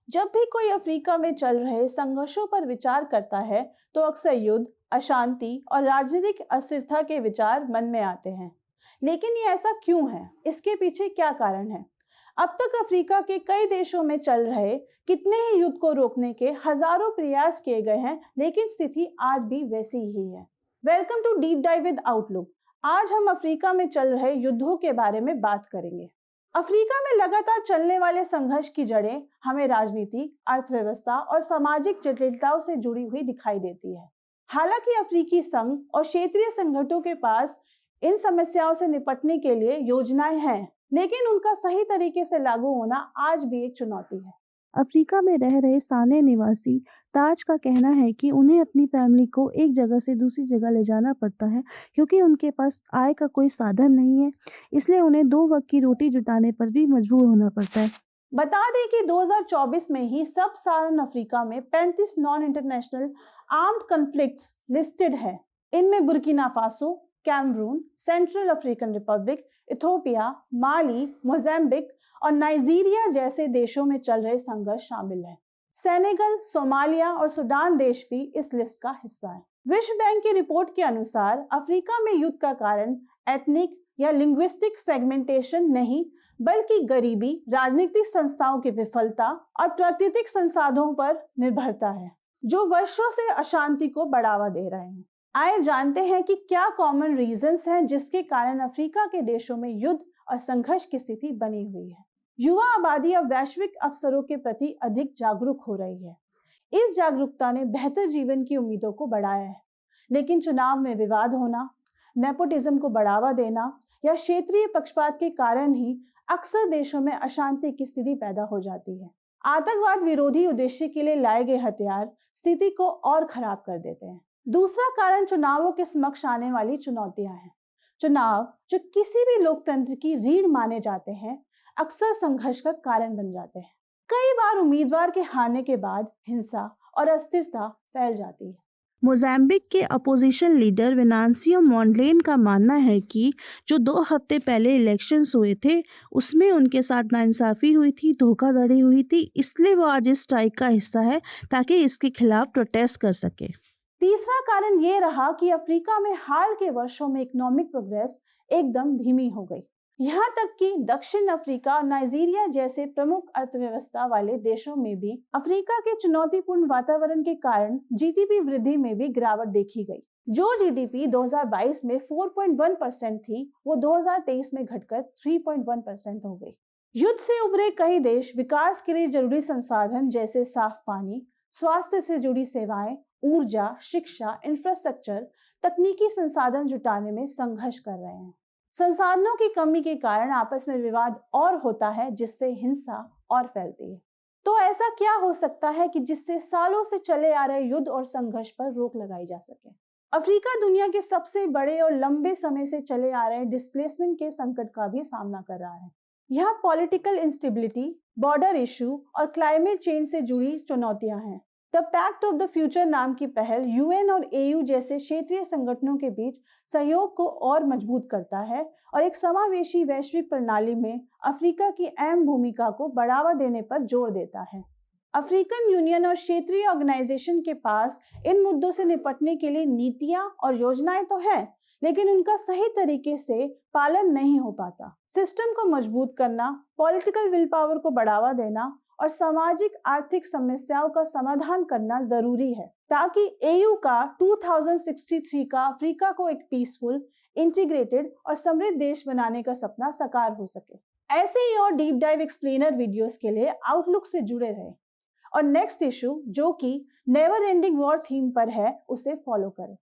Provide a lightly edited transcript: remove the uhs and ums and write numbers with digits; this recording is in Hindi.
जब भी कोई अफ्रीका में चल रहे संघर्षों पर विचार करता है तो अक्सर युद्ध, अशांति और राजनीतिक अस्थिरता के विचार मन में आते हैं। लेकिन ये ऐसा क्यों है? इसके पीछे क्या कारण है? अब तक अफ्रीका के कई देशों में चल रहे कितने ही युद्ध को रोकने के हजारों प्रयास किए गए हैं, लेकिन स्थिति आज भी वैसी ही है। Welcome to deep dive with outlook. आज हम अफ्रीका में चल रहे युद्धों के बारे में बात करेंगे। अफ्रीका में लगातार चलने वाले संघर्ष की जड़ें हमें राजनीति, अर्थव्यवस्था और सामाजिक जटिलताओं से जुड़ी हुई दिखाई देती है। हालांकि अफ्रीकी संघ और क्षेत्रीय संगठनों के पास इन समस्याओं से निपटने के लिए योजनाएं हैं, लेकिन उनका सही तरीके से लागू होना आज भी एक चुनौती है। अफ्रीका में रह रहे साने निवासी ताज का कहना है कि उन्हें अपनी फैमिली को एक जगह से दूसरी जगह ले जाना पड़ता है क्योंकि उनके पास आय का कोई साधन नहीं है। इसलिए उन्हें 2 वक्त की रोटी जुटाने पर भी मजबूर होना पड़ता है। बता दें कि 2024 में ही सब साहारन अफ्रीका में 35 non international armed conflicts listed है। इनमें Burkina Faso, Cameroon, Central African Republic, Ethiopia, Mali, Mozambique और नाइजीरिया जैसे देशों में चल रहे संघर्ष शामिल है। सेनेगल, सोमालिया और सूडान देश भी इस लिस्ट का हिस्सा है। विश्व बैंक की रिपोर्ट के अनुसार अफ्रीका में युद्ध का कारण एथनिक या लिंग्विस्टिक फ्रेगमेंटेशन नहीं, बल्कि गरीबी, राजनीतिक संस्थाओं की विफलता और प्राकृतिक संसाधनों पर निर्भरता है, जो वर्षों से अशांति को बढ़ावा दे रहे हैं। आइए जानते हैं कि क्या कॉमन रीजंस हैं जिसके कारण अफ्रीका के देशों में युद्ध और संघर्ष की स्थिति बनी हुई है। युवा आबादी अब वैश्विक अवसरों के प्रति अधिक जागरूक हो रही है। इस जागरूकता ने बेहतर जीवन की उम्मीदों को बढ़ाया है, लेकिन चुनाव में विवाद होना, नेपोटिज्म को बढ़ावा देना या क्षेत्रीय पक्षपात के कारण ही अक्सर देशों में अशांति की स्थिति पैदा हो जाती है। आतंकवाद विरोधी उद्देश्य के लिए लाए गए हथियार स्थिति को और खराब कर देते हैं। दूसरा कारण चुनावों के समक्ष आने वाली चुनौतियां हैं। चुनाव, जो किसी भी लोकतंत्र की रीढ़ माने जाते हैं, अक्सर संघर्ष का कारण बन जाते हैं। कई बार उम्मीदवार के हारने के बाद हिंसा और अस्थिरता फैल जाती है। मोजाम्बिक के अपोजिशन लीडर वेनांसियो मोंडलेन का मानना है कि जो 2 हफ्ते पहले इलेक्शंस हुए थे उसमें उनके साथ नाइंसाफी हुई थी, धोखाधड़ी हुई थी, इसलिए वो आज इस स्ट्राइक का हिस्सा है ताकि इसके खिलाफ प्रोटेस्ट कर सके। तीसरा कारण ये रहा कि अफ्रीका में हाल के वर्षों में इकोनॉमिक प्रोग्रेस एकदम धीमी हो गई। यहाँ तक कि दक्षिण अफ्रीका और नाइजीरिया जैसे प्रमुख अर्थव्यवस्था वाले देशों में भी अफ्रीका के चुनौतीपूर्ण वातावरण के कारण जीडीपी वृद्धि में भी गिरावट देखी गई। जो जीडीपी 2022 में 4.1% थी, वो 2023 में घटकर 3.1% हो गई। युद्ध से उभरे कई देश विकास के लिए जरूरी संसाधन जैसे साफ पानी, स्वास्थ्य से जुड़ी सेवाएं, ऊर्जा, शिक्षा, इंफ्रास्ट्रक्चर, तकनीकी संसाधन जुटाने में संघर्ष कर रहे हैं। संसाधनों की कमी के कारण आपस में विवाद और होता है, जिससे हिंसा और फैलती है। तो ऐसा क्या हो सकता है कि जिससे सालों से चले आ रहे युद्ध और संघर्ष पर रोक लगाई जा सके? अफ्रीका दुनिया के सबसे बड़े और लंबे समय से चले आ रहे डिस्प्लेसमेंट के संकट का भी सामना कर रहा है। यहाँ पॉलिटिकल इंस्टेबिलिटी, बॉर्डर इशू और क्लाइमेट चेंज से जुड़ी चुनौतियां हैं। The pact of the future नाम की पहल यूएन और एयू जैसे क्षेत्रीय संगठनों के बीच सहयोग को और मजबूत करता है और एक समावेशी वैश्विक प्रणाली में अफ्रीका की अहम भूमिका को बढ़ावा देने पर जोर देता है। अफ्रीकन यूनियन और क्षेत्रीय ऑर्गेनाइजेशन के पास इन मुद्दों से निपटने के लिए नीतियां और योजनाएं तो हैं, लेकिन उनका सही तरीके से पालन नहीं हो पाता। सिस्टम को मजबूत करना, पॉलिटिकल विल पावर को बढ़ावा देना और सामाजिक आर्थिक समस्याओं का समाधान करना जरूरी है, ताकि एयू का 2063 का अफ्रीका को एक पीसफुल, इंटीग्रेटेड और समृद्ध देश बनाने का सपना साकार हो सके। ऐसे ही और डीप डाइव एक्सप्लेनर वीडियोस के लिए आउटलुक से जुड़े रहें और नेक्स्ट इशू, जो कि नेवर एंडिंग वॉर थीम पर है, उसे फॉलो करें।